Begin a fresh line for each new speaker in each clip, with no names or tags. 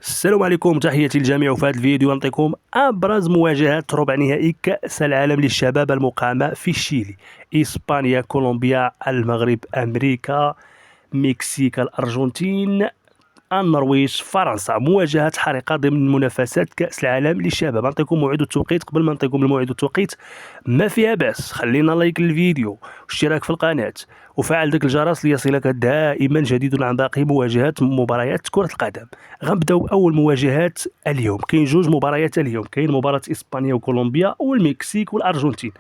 السلام عليكم، تحياتي للجميع. وفي هذا الفيديو نعطيكم ابرز مواجهات ربع نهائي كاس العالم للشباب المقامه في الشيلي: اسبانيا، كولومبيا، المغرب، امريكا، مكسيك، الارجنتين، النرويج، فرنسا. مواجهات حارقه ضمن منافسات كاس العالم للشباب. نعطيكم موعد والتوقيت. قبل ما نعطيكم الموعد والتوقيت ما فيها باس خلينا لايك للفيديو واشتراك في القناه وفعل ذاك الجرس ليصلك دائما جديد عن باقي مباريات كره القدم. غنبداو باول مواجهات اليوم. كاين جوج مباريات اليوم، كاين مباراه اسبانيا وكولومبيا والمكسيك والارجنتين.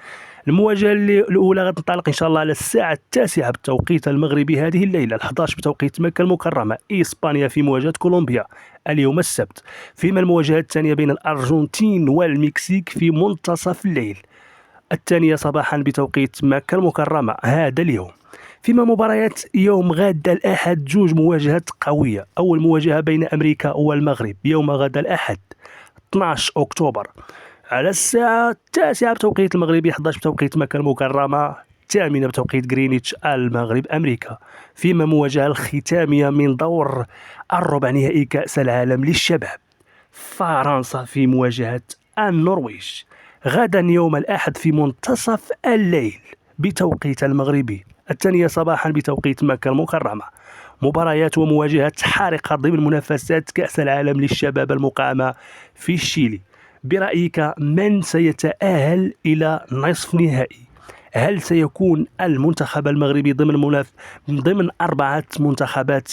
المواجهه الاولى غتنطلق ان شاء الله على الساعه 9 بالتوقيت المغربي هذه الليله، 11 بتوقيت مكه المكرمه. اسبانيا في مواجهه كولومبيا اليوم السبت، فيما المواجهه الثانيه بين الارجنتين والمكسيك في منتصف الليل، الثانيه صباحا بتوقيت مكه المكرمه هذا اليوم. فيما مباريات يوم غد الأحد جوج مواجهات قوية. أول مواجهة بين أمريكا والمغرب يوم غد الأحد 12 أكتوبر على الساعة 9 بتوقيت المغربي، 11 بتوقيت مكة المكرمة، 8 بتوقيت غرينتش المغرب أمريكا. فيما مواجهة الختامية من دور الربع نهائي كأس العالم للشباب، فرنسا في مواجهة النرويج غدا يوم الأحد في منتصف الليل بتوقيت المغربي، الثانية صباحا بتوقيت مكة المكرمة. مباريات ومواجهات حارقة ضمن منافسات كأس العالم للشباب المقامة في الشيلي. برأيك من سيتأهل إلى نصف نهائي؟ هل سيكون المنتخب المغربي ضمن 4 منتخبات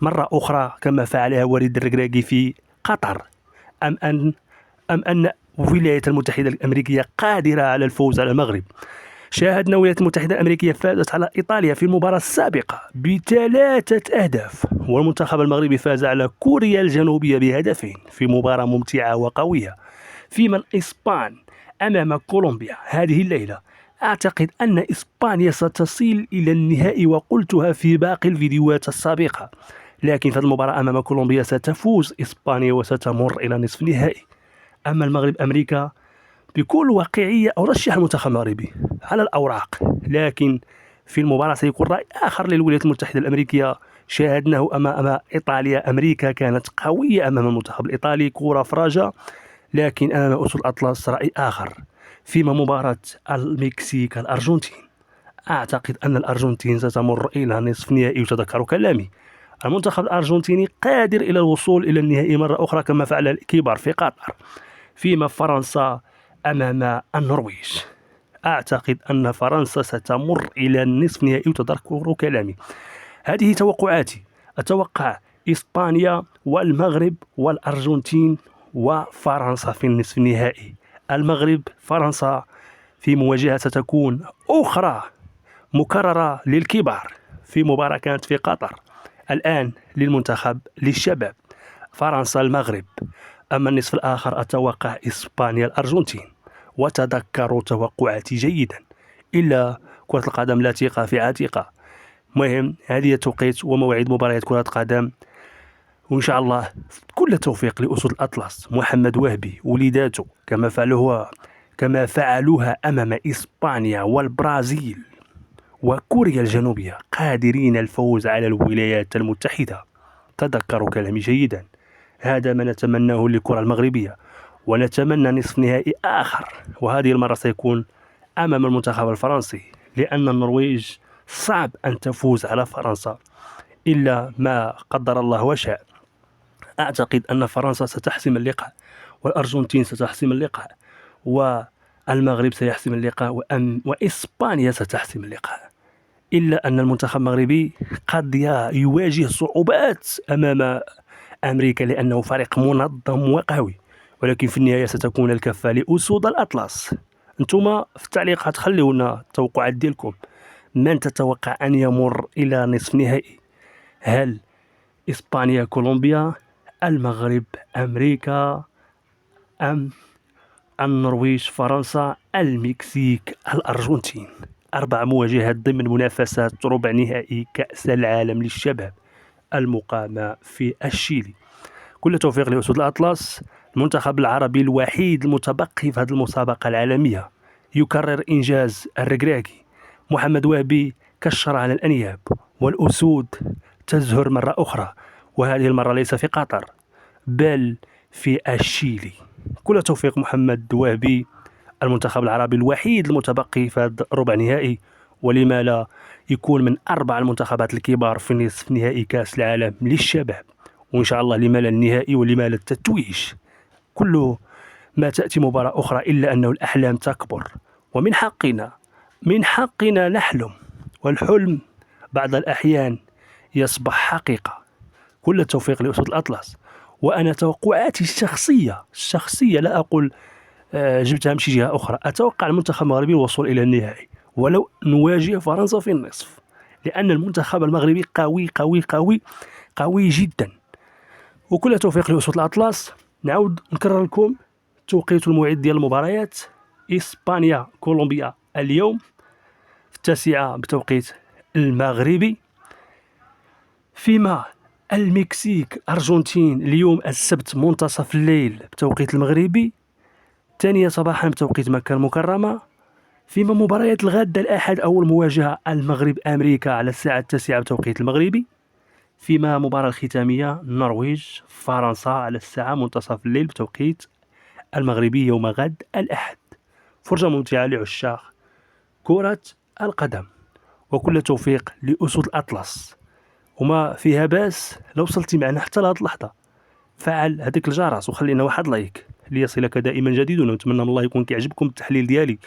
مرة أخرى كما فعلها وليد الركراكي في قطر، أم أن الولايات المتحدة الأمريكية قادرة على الفوز على المغرب؟ شاهدنا الولايات المتحدة الأمريكية فازت على إيطاليا في المباراة السابقة ب3 أهداف، والمنتخب المغربي فاز على كوريا الجنوبية بهدفين في مباراة ممتعة وقوية. فيما الإسبان أمام كولومبيا هذه الليلة، أعتقد أن إسبانيا ستصل إلى النهائي وقلتها في باقي الفيديوهات السابقة، لكن في المباراة أمام كولومبيا ستفوز إسبانيا وستمر إلى نصف النهائي. أما المغرب أمريكا، بكل واقعية أرشح المنتخب المغربي على الأوراق، لكن في المباراة سيكون رأي آخر للولايات المتحدة الأمريكية. شاهدناه أمام إيطاليا. أمريكا كانت قوية أمام المنتخب الإيطالي، كرة فرجة، لكن أمام أسود الأطلس رأي آخر. فيما مباراة المكسيك الأرجنتين، أعتقد أن الأرجنتين ستمر إلى نصف نهائي. وتذكروا كلامي، المنتخب الأرجنتيني قادر إلى الوصول إلى النهائي مرة أخرى كما فعل الكبار في قطر. فيما فرنسا أمام النرويج، أعتقد أن فرنسا ستمر إلى النصف نهائي. وتذكروا كلامي، هذه توقعاتي. أتوقع إسبانيا والمغرب والأرجنتين وفرنسا في النصف النهائي. المغرب فرنسا في مواجهة ستكون أخرى مكررة للكبار في مباراة كانت في قطر. الآن للمنتخب للشباب فرنسا المغرب. أما النصف الآخر أتوقع إسبانيا الأرجنتين. وتذكروا توقعاتي جيدا، إلا كرة القدم لا ثقة في عتيقة. مهم هذه توقيت وموعد مباريات كرة قدم، وإن شاء الله كل التوفيق لأسود الأطلس محمد وهبي وليداته كما فعلوها أمام إسبانيا والبرازيل وكوريا الجنوبية، قادرين الفوز على الولايات المتحدة. تذكروا كلامي جيدا. هذا ما نتمناه للكرة المغربية، ونتمنى نصف نهائي آخر، وهذه المرة سيكون أمام المنتخب الفرنسي، لأن النرويج صعب أن تفوز على فرنسا إلا ما قدر الله وشاء. أعتقد أن فرنسا ستحسم اللقاء، والأرجنتين ستحسم اللقاء، والمغرب سيحسم اللقاء، وإسبانيا ستحسم اللقاء. إلا أن المنتخب المغربي قد يواجه صعوبات أمام أمريكا لأنه فريق منظم وقوي، ولكن في النهاية ستكون الكفة لأسود الأطلس. أنتم في التعليقات خليوا لنا التوقعات ديالكم. من تتوقع أن يمر إلى نصف نهائي؟ هل إسبانيا كولومبيا، المغرب أمريكا، أم النرويج فرنسا، المكسيك الأرجنتين؟ 4 مواجهات ضمن منافسات ربع نهائي كأس العالم للشباب المقامة في الشيلي. كل توفيق لأسود الأطلس، المنتخب العربي الوحيد المتبقي في هذه المسابقة العالمية. يكرر إنجاز الركراكي. محمد وهبي كشر على الأنياب، والأسود تزهر مرة أخرى، وهذه المرة ليس في قطر بل في الشيلي. كل توفيق محمد الوهبي، المنتخب العربي الوحيد المتبقي في هذا الربع نهائي، ولما لا يكون من 4 المنتخبات الكبار في نصف نهائي كأس العالم للشباب، وإن شاء الله لما لا النهائي ولما لا التتويج. كل ما تأتي مباراة أخرى إلا أنه الأحلام تكبر، ومن حقنا نحلم، والحلم بعض الأحيان يصبح حقيقة. كل التوفيق لأسود الأطلس. وأنا توقعاتي الشخصية لا أقول جبتها من شي جهة أخرى، أتوقع المنتخب المغربي الوصول إلى النهائي ولو نواجه فرنسا في النصف، لأن المنتخب المغربي قوي قوي قوي قوي جدا. وكل توفيق لأسود الأطلس. نعود نكرر لكم توقيت الموعد ديال المباريات: إسبانيا كولومبيا اليوم في 9 بتوقيت المغربي، فيما المكسيك أرجنتين اليوم السبت منتصف الليل بتوقيت المغربي، 8 صباحا بتوقيت مكة المكرمة. فيما مباريات الغد الأحد أول مواجهة المغرب أمريكا على الساعة 9 بتوقيت المغربي. فيما مباراة الختامية النرويج فرنسا على الساعة منتصف الليل بتوقيت المغربي يوم غد الأحد. فرجة ممتعة لعشاق كرة القدم، وكل توفيق لأسود الأطلس. وما فيها باس لو وصلتي معنا حتى لهاد اللحظة، فعل هذاك الجرس وخلينا واحد لايك ليصلك دائما جديد. ونتمنى من الله يكون كيعجبكم التحليل ديالي.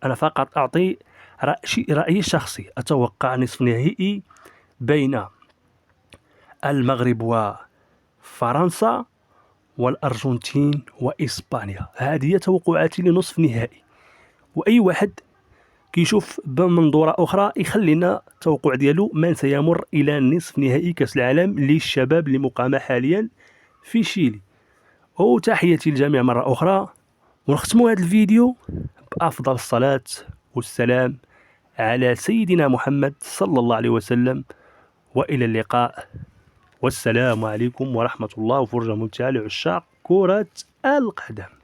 أنا فقط أعطي رأيي الشخصي. أتوقع نصف نهائي بين المغرب وفرنسا والأرجنتين وإسبانيا. هذه هي توقعاتي لنصف نهائي، وأي واحد كيشوف بمنظورة أخرى يخلينا التوقع ديالو من سيمر إلى نصف نهائي كأس العالم للشباب المقامة حاليا في شيلي. وتحياتي للجميع مرة أخرى، ونختم هذا الفيديو بأفضل الصلاة والسلام على سيدنا محمد صلى الله عليه وسلم، وإلى اللقاء، والسلام عليكم ورحمة الله. وفرجة ممتعة لعشاق كرة القدم.